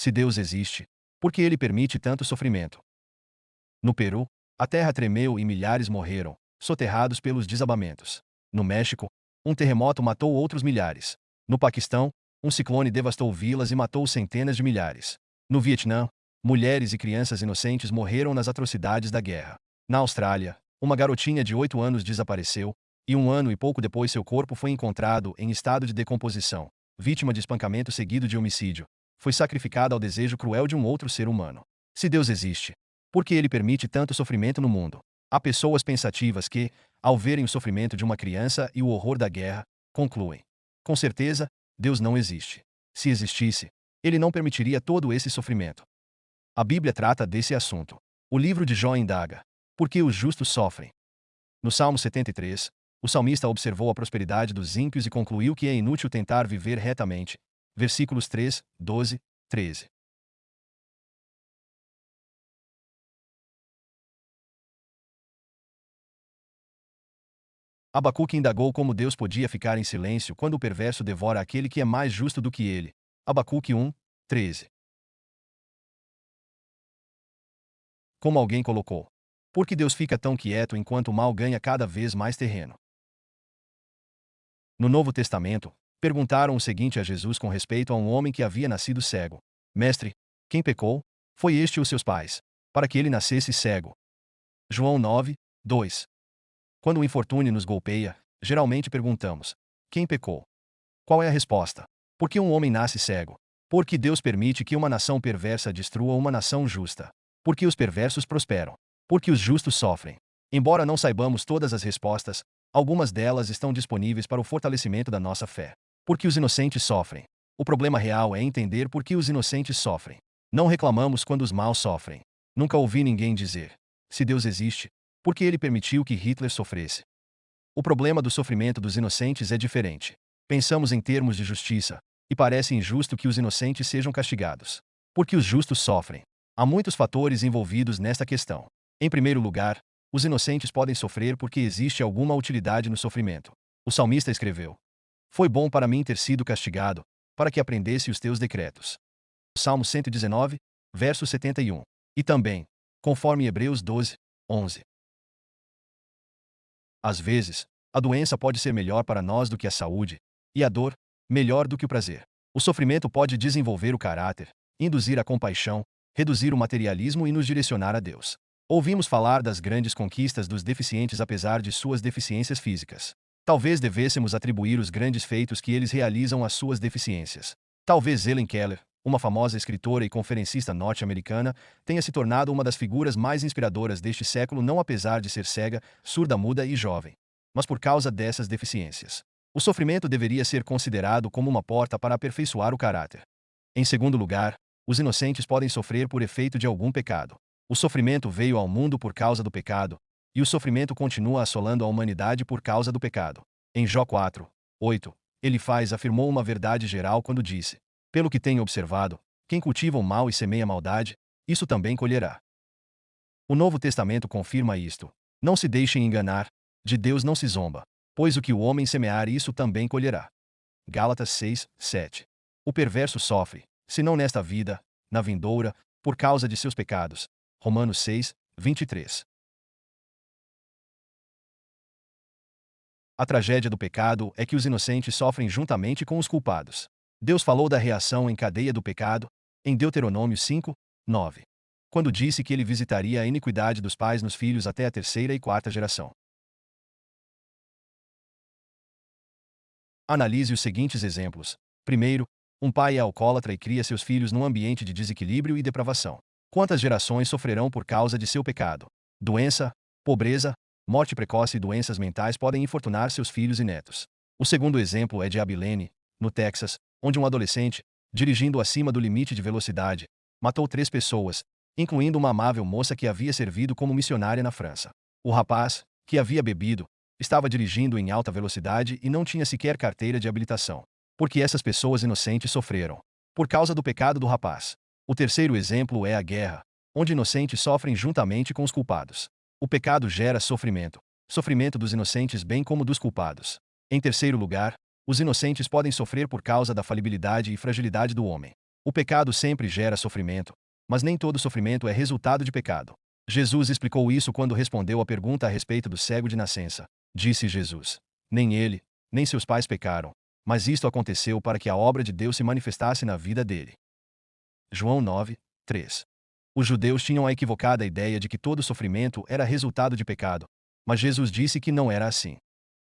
Se Deus existe, por que ele permite tanto sofrimento? No Peru, a terra tremeu e milhares morreram, soterrados pelos desabamentos. No México, um terremoto matou outros milhares. No Paquistão, um ciclone devastou vilas e matou centenas de milhares. No Vietnã, mulheres e crianças inocentes morreram nas atrocidades da guerra. Na Austrália, uma garotinha de 8 anos desapareceu, e 1 ano e pouco depois seu corpo foi encontrado em estado de decomposição, vítima de espancamento seguido de homicídio. Foi sacrificada ao desejo cruel de um outro ser humano. Se Deus existe, por que ele permite tanto sofrimento no mundo? Há pessoas pensativas que, ao verem o sofrimento de uma criança e o horror da guerra, concluem: com certeza, Deus não existe. Se existisse, ele não permitiria todo esse sofrimento. A Bíblia trata desse assunto. O livro de Jó indaga: por que os justos sofrem? No Salmo 73, o salmista observou a prosperidade dos ímpios e concluiu que é inútil tentar viver retamente. Versículos 3, 12, 13. Abacuque indagou como Deus podia ficar em silêncio quando o perverso devora aquele que é mais justo do que ele. Abacuque 1, 13. Como alguém colocou: por que Deus fica tão quieto enquanto o mal ganha cada vez mais terreno? No Novo Testamento, perguntaram o seguinte a Jesus com respeito a um homem que havia nascido cego: Mestre, quem pecou? Foi este ou seus pais, para que ele nascesse cego? João 9, 2. Quando o infortúnio nos golpeia, geralmente perguntamos: quem pecou? Qual é a resposta? Por que um homem nasce cego? Por que Deus permite que uma nação perversa destrua uma nação justa? Por que os perversos prosperam? Por que os justos sofrem? Embora não saibamos todas as respostas, algumas delas estão disponíveis para o fortalecimento da nossa fé. Por que os inocentes sofrem? O problema real é entender por que os inocentes sofrem. Não reclamamos quando os maus sofrem. Nunca ouvi ninguém dizer: se Deus existe, por que ele permitiu que Hitler sofresse? O problema do sofrimento dos inocentes é diferente. Pensamos em termos de justiça, e parece injusto que os inocentes sejam castigados. Por que os justos sofrem? Há muitos fatores envolvidos nesta questão. Em primeiro lugar, os inocentes podem sofrer porque existe alguma utilidade no sofrimento. O salmista escreveu: foi bom para mim ter sido castigado, para que aprendesse os teus decretos. Salmo 119, verso 71. E também, conforme Hebreus 12, 11. Às vezes, a doença pode ser melhor para nós do que a saúde, e a dor, melhor do que o prazer. O sofrimento pode desenvolver o caráter, induzir a compaixão, reduzir o materialismo e nos direcionar a Deus. Ouvimos falar das grandes conquistas dos deficientes apesar de suas deficiências físicas. Talvez devêssemos atribuir os grandes feitos que eles realizam às suas deficiências. Talvez Helen Keller, uma famosa escritora e conferencista norte-americana, tenha se tornado uma das figuras mais inspiradoras deste século não apesar de ser cega, surda-muda e jovem, mas por causa dessas deficiências. O sofrimento deveria ser considerado como uma porta para aperfeiçoar o caráter. Em segundo lugar, os inocentes podem sofrer por efeito de algum pecado. O sofrimento veio ao mundo por causa do pecado, e o sofrimento continua assolando a humanidade por causa do pecado. Em Jó 4, 8, Elifaz afirmou uma verdade geral quando disse: pelo que tenho observado, quem cultiva o mal e semeia a maldade, isso também colherá. O Novo Testamento confirma isto. Não se deixem enganar, de Deus não se zomba, pois o que o homem semear isso também colherá. Gálatas 6, 7. O perverso sofre, se não nesta vida, na vindoura, por causa de seus pecados. Romanos 6, 23. A tragédia do pecado é que os inocentes sofrem juntamente com os culpados. Deus falou da reação em cadeia do pecado, em Deuteronômio 5, 9. Quando disse que ele visitaria a iniquidade dos pais nos filhos até a terceira e quarta geração. Analise os seguintes exemplos. Primeiro, um pai é alcoólatra e cria seus filhos num ambiente de desequilíbrio e depravação. Quantas gerações sofrerão por causa de seu pecado? Doença, pobreza, morte precoce e doenças mentais podem infortunar seus filhos e netos. O segundo exemplo é de Abilene, no Texas, onde um adolescente, dirigindo acima do limite de velocidade, matou 3 pessoas, incluindo uma amável moça que havia servido como missionária na França. O rapaz, que havia bebido, estava dirigindo em alta velocidade e não tinha sequer carteira de habilitação. Porque essas pessoas inocentes sofreram por causa do pecado do rapaz. O terceiro exemplo é a guerra, onde inocentes sofrem juntamente com os culpados. O pecado gera sofrimento, sofrimento dos inocentes bem como dos culpados. Em terceiro lugar, os inocentes podem sofrer por causa da falibilidade e fragilidade do homem. O pecado sempre gera sofrimento, mas nem todo sofrimento é resultado de pecado. Jesus explicou isso quando respondeu à pergunta a respeito do cego de nascença. Disse Jesus: nem ele, nem seus pais pecaram, mas isto aconteceu para que a obra de Deus se manifestasse na vida dele. João 9, 3. Os judeus tinham a equivocada ideia de que todo sofrimento era resultado de pecado, mas Jesus disse que não era assim.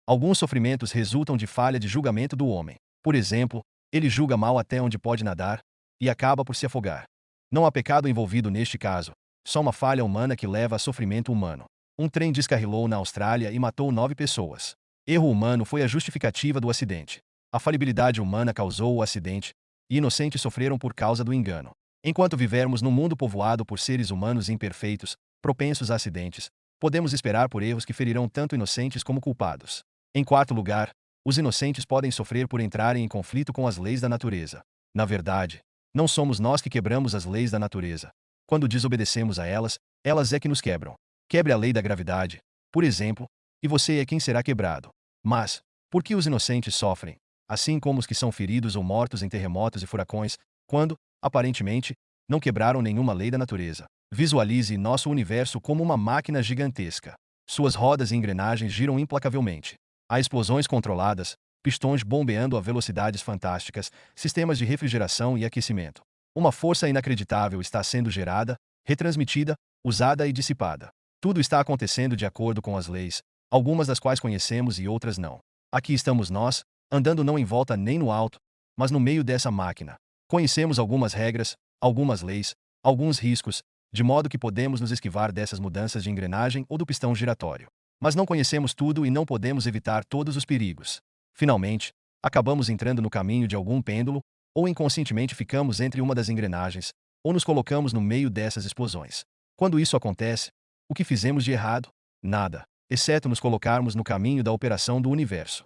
Alguns sofrimentos resultam de falha de julgamento do homem. Por exemplo, ele julga mal até onde pode nadar e acaba por se afogar. Não há pecado envolvido neste caso, só uma falha humana que leva a sofrimento humano. Um trem descarrilou na Austrália e matou 9 pessoas. Erro humano foi a justificativa do acidente. A falibilidade humana causou o acidente, e inocentes sofreram por causa do engano. Enquanto vivermos num mundo povoado por seres humanos imperfeitos, propensos a acidentes, podemos esperar por erros que ferirão tanto inocentes como culpados. Em quarto lugar, os inocentes podem sofrer por entrarem em conflito com as leis da natureza. Na verdade, não somos nós que quebramos as leis da natureza. Quando desobedecemos a elas, elas é que nos quebram. Quebre a lei da gravidade, por exemplo, e você é quem será quebrado. Mas, por que os inocentes sofrem, assim como os que são feridos ou mortos em terremotos e furacões, quando, aparentemente, não quebraram nenhuma lei da natureza? Visualize nosso universo como uma máquina gigantesca. Suas rodas e engrenagens giram implacavelmente. Há explosões controladas, pistões bombeando a velocidades fantásticas, sistemas de refrigeração e aquecimento. Uma força inacreditável está sendo gerada, retransmitida, usada e dissipada. Tudo está acontecendo de acordo com as leis, algumas das quais conhecemos e outras não. Aqui estamos nós, andando não em volta nem no alto, mas no meio dessa máquina. Conhecemos algumas regras, algumas leis, alguns riscos, de modo que podemos nos esquivar dessas mudanças de engrenagem ou do pistão giratório. Mas não conhecemos tudo e não podemos evitar todos os perigos. Finalmente, acabamos entrando no caminho de algum pêndulo, ou inconscientemente ficamos entre uma das engrenagens, ou nos colocamos no meio dessas explosões. Quando isso acontece, o que fizemos de errado? Nada, exceto nos colocarmos no caminho da operação do universo.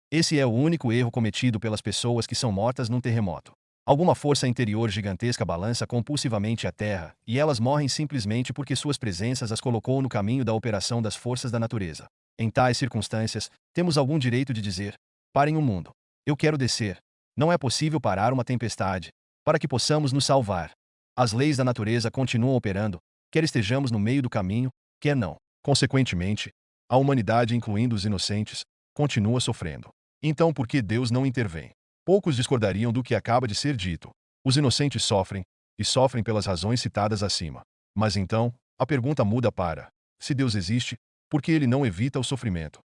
Esse é o único erro cometido pelas pessoas que são mortas num terremoto. Alguma força interior gigantesca balança compulsivamente a Terra, e elas morrem simplesmente porque suas presenças as colocou no caminho da operação das forças da natureza. Em tais circunstâncias, temos algum direito de dizer: parem o mundo. Eu quero descer. Não é possível parar uma tempestade, para que possamos nos salvar. As leis da natureza continuam operando, quer estejamos no meio do caminho, quer não. Consequentemente, a humanidade, incluindo os inocentes, continua sofrendo. Então por que Deus não intervém? Poucos discordariam do que acaba de ser dito. Os inocentes sofrem, e sofrem pelas razões citadas acima. Mas então, a pergunta muda para: se Deus existe, por que ele não evita o sofrimento?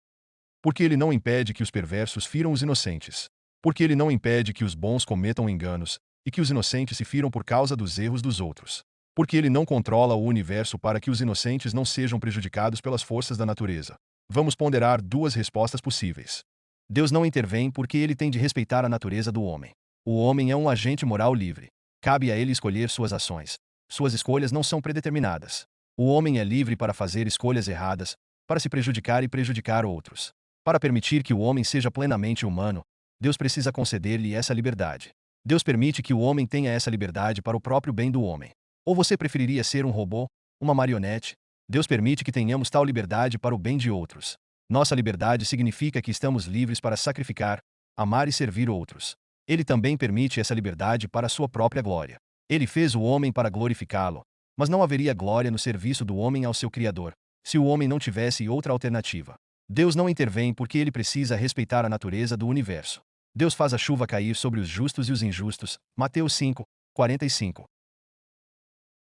Por que ele não impede que os perversos firam os inocentes? Por que ele não impede que os bons cometam enganos, e que os inocentes se firam por causa dos erros dos outros? Por que ele não controla o universo para que os inocentes não sejam prejudicados pelas forças da natureza? Vamos ponderar duas respostas possíveis. Deus não intervém porque ele tem de respeitar a natureza do homem. O homem é um agente moral livre. Cabe a ele escolher suas ações. Suas escolhas não são predeterminadas. O homem é livre para fazer escolhas erradas, para se prejudicar e prejudicar outros. Para permitir que o homem seja plenamente humano, Deus precisa conceder-lhe essa liberdade. Deus permite que o homem tenha essa liberdade para o próprio bem do homem. Ou você preferiria ser um robô, uma marionete? Deus permite que tenhamos tal liberdade para o bem de outros. Nossa liberdade significa que estamos livres para sacrificar, amar e servir outros. Ele também permite essa liberdade para a sua própria glória. Ele fez o homem para glorificá-lo, mas não haveria glória no serviço do homem ao seu Criador, se o homem não tivesse outra alternativa. Deus não intervém porque ele precisa respeitar a natureza do universo. Deus faz a chuva cair sobre os justos e os injustos. Mateus 5, 45.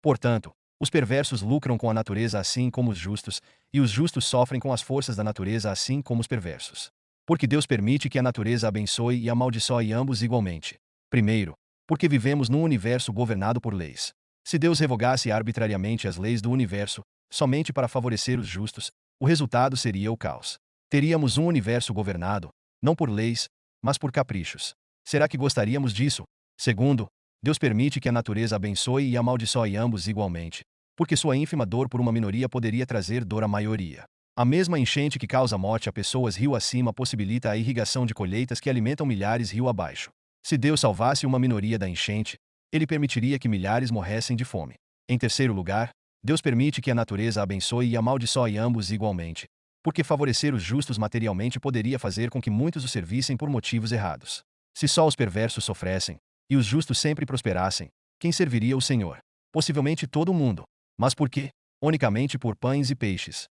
Portanto, os perversos lucram com a natureza assim como os justos, e os justos sofrem com as forças da natureza assim como os perversos. Porque Deus permite que a natureza abençoe e amaldiçoe ambos igualmente. Primeiro, porque vivemos num universo governado por leis. Se Deus revogasse arbitrariamente as leis do universo, somente para favorecer os justos, o resultado seria o caos. Teríamos um universo governado, não por leis, mas por caprichos. Será que gostaríamos disso? Segundo, Deus permite que a natureza abençoe e amaldiçoe ambos igualmente, porque sua ínfima dor por uma minoria poderia trazer dor à maioria. A mesma enchente que causa morte a pessoas rio acima possibilita a irrigação de colheitas que alimentam milhares rio abaixo. Se Deus salvasse uma minoria da enchente, ele permitiria que milhares morressem de fome. Em terceiro lugar, Deus permite que a natureza abençoe e amaldiçoe ambos igualmente, porque favorecer os justos materialmente poderia fazer com que muitos o servissem por motivos errados. Se só os perversos sofressem, e os justos sempre prosperassem, quem serviria o Senhor? Possivelmente todo mundo. Mas por quê? Unicamente por pães e peixes.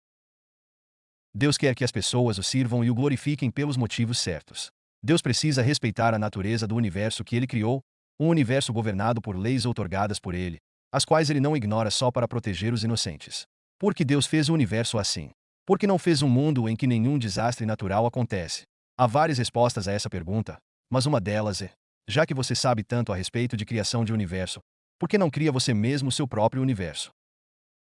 Deus quer que as pessoas o sirvam e o glorifiquem pelos motivos certos. Deus precisa respeitar a natureza do universo que ele criou, um universo governado por leis outorgadas por ele, as quais ele não ignora só para proteger os inocentes. Por que Deus fez o universo assim? Por que não fez um mundo em que nenhum desastre natural acontece? Há várias respostas a essa pergunta, mas uma delas é: já que você sabe tanto a respeito de criação de universo, por que não cria você mesmo seu próprio universo?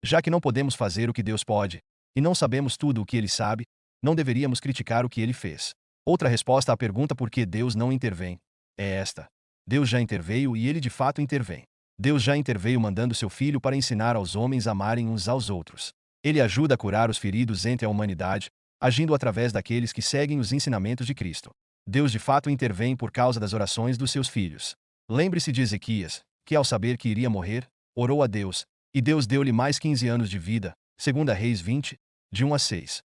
Já que não podemos fazer o que Deus pode, e não sabemos tudo o que ele sabe, não deveríamos criticar o que ele fez. Outra resposta à pergunta por que Deus não intervém é esta: Deus já interveio e ele de fato intervém. Deus já interveio mandando seu Filho para ensinar aos homens a amarem uns aos outros. Ele ajuda a curar os feridos entre a humanidade, agindo através daqueles que seguem os ensinamentos de Cristo. Deus de fato intervém por causa das orações dos seus filhos. Lembre-se de Ezequias, que ao saber que iria morrer, orou a Deus, e Deus deu-lhe mais 15 anos de vida, 2 Reis 20, de 1 a 6.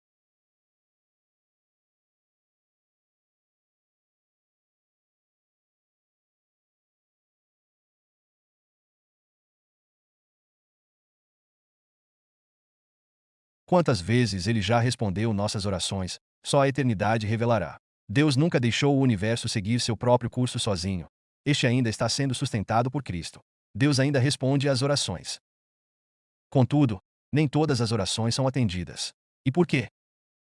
Quantas vezes ele já respondeu nossas orações, só a eternidade revelará. Deus nunca deixou o universo seguir seu próprio curso sozinho. Este ainda está sendo sustentado por Cristo. Deus ainda responde às orações. Contudo, nem todas as orações são atendidas. E por quê?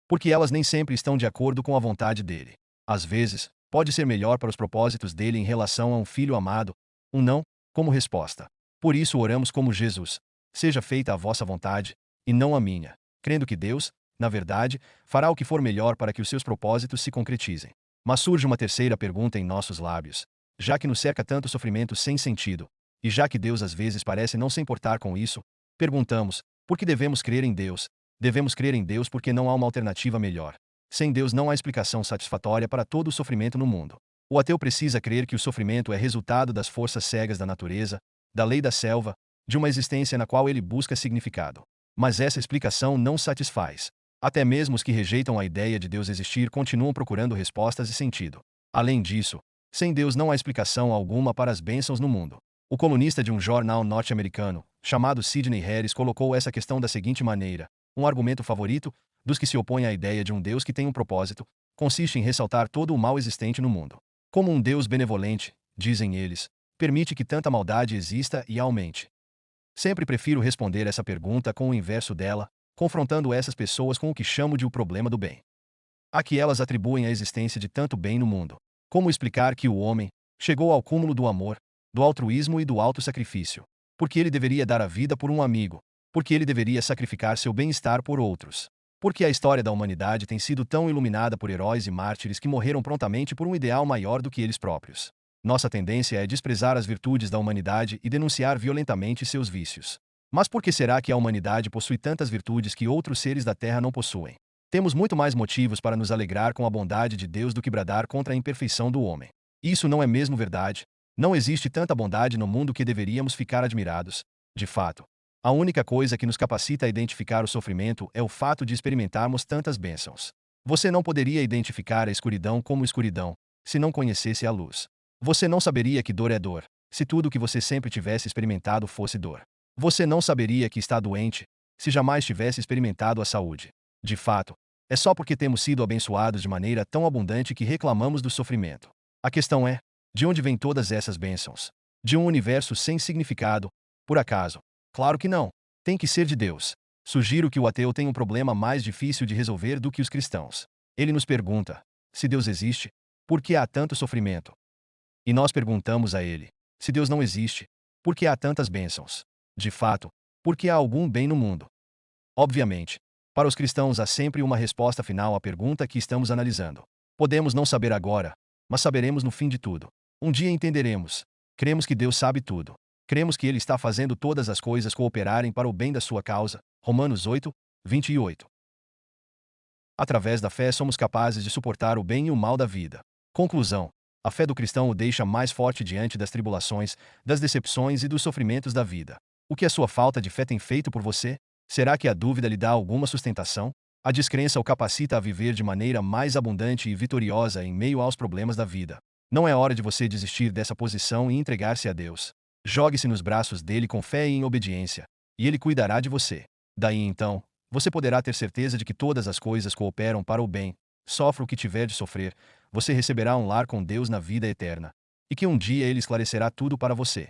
Porque elas nem sempre estão de acordo com a vontade dele. Às vezes, pode ser melhor para os propósitos dele em relação a um filho amado, um não, como resposta. Por isso oramos como Jesus: seja feita a vossa vontade, e não a minha, crendo que Deus, na verdade, fará o que for melhor para que os seus propósitos se concretizem. Mas surge uma terceira pergunta em nossos lábios: já que nos cerca tanto sofrimento sem sentido, e já que Deus às vezes parece não se importar com isso, perguntamos: por que devemos crer em Deus? Devemos crer em Deus porque não há uma alternativa melhor. Sem Deus não há explicação satisfatória para todo o sofrimento no mundo. O ateu precisa crer que o sofrimento é resultado das forças cegas da natureza, da lei da selva, de uma existência na qual ele busca significado. Mas essa explicação não satisfaz. Até mesmo os que rejeitam a ideia de Deus existir continuam procurando respostas e sentido. Além disso, sem Deus não há explicação alguma para as bênçãos no mundo. O colunista de um jornal norte-americano, chamado Sidney Harris, colocou essa questão da seguinte maneira: um argumento favorito dos que se opõem à ideia de um Deus que tem um propósito consiste em ressaltar todo o mal existente no mundo. Como um Deus benevolente, dizem eles, permite que tanta maldade exista e aumente. Sempre prefiro responder essa pergunta com o inverso dela, confrontando essas pessoas com o que chamo de o problema do bem. A que elas atribuem a existência de tanto bem no mundo. Como explicar que o homem chegou ao cúmulo do amor, do altruísmo e do autossacrifício? Porque ele deveria dar a vida por um amigo, porque ele deveria sacrificar seu bem-estar por outros. Porque a história da humanidade tem sido tão iluminada por heróis e mártires que morreram prontamente por um ideal maior do que eles próprios. Nossa tendência é desprezar as virtudes da humanidade e denunciar violentamente seus vícios. Mas por que será que a humanidade possui tantas virtudes que outros seres da Terra não possuem? Temos muito mais motivos para nos alegrar com a bondade de Deus do que bradar contra a imperfeição do homem. Isso não é mesmo verdade? Não existe tanta bondade no mundo que deveríamos ficar admirados. De fato, a única coisa que nos capacita a identificar o sofrimento é o fato de experimentarmos tantas bênçãos. Você não poderia identificar a escuridão como escuridão, se não conhecesse a luz. Você não saberia que dor é dor, se tudo o que você sempre tivesse experimentado fosse dor. Você não saberia que está doente, se jamais tivesse experimentado a saúde. De fato, é só porque temos sido abençoados de maneira tão abundante que reclamamos do sofrimento. A questão é: de onde vêm todas essas bênçãos? De um universo sem significado, por acaso? Claro que não. Tem que ser de Deus. Sugiro que o ateu tem um problema mais difícil de resolver do que os cristãos. Ele nos pergunta: se Deus existe, por que há tanto sofrimento? E nós perguntamos a ele: se Deus não existe, por que há tantas bênçãos? De fato, por que há algum bem no mundo? Obviamente, para os cristãos há sempre uma resposta final à pergunta que estamos analisando. Podemos não saber agora, mas saberemos no fim de tudo. Um dia entenderemos. Cremos que Deus sabe tudo. Cremos que Ele está fazendo todas as coisas cooperarem para o bem da sua causa. Romanos 8, 28. Através da fé somos capazes de suportar o bem e o mal da vida. Conclusão: a fé do cristão o deixa mais forte diante das tribulações, das decepções e dos sofrimentos da vida. O que a sua falta de fé tem feito por você? Será que a dúvida lhe dá alguma sustentação? A descrença o capacita a viver de maneira mais abundante e vitoriosa em meio aos problemas da vida. Não é hora de você desistir dessa posição e entregar-se a Deus. Jogue-se nos braços dele com fé e em obediência, e ele cuidará de você. Daí então, você poderá ter certeza de que todas as coisas cooperam para o bem. Sofra o que tiver de sofrer, você receberá um lar com Deus na vida eterna. E que um dia ele esclarecerá tudo para você.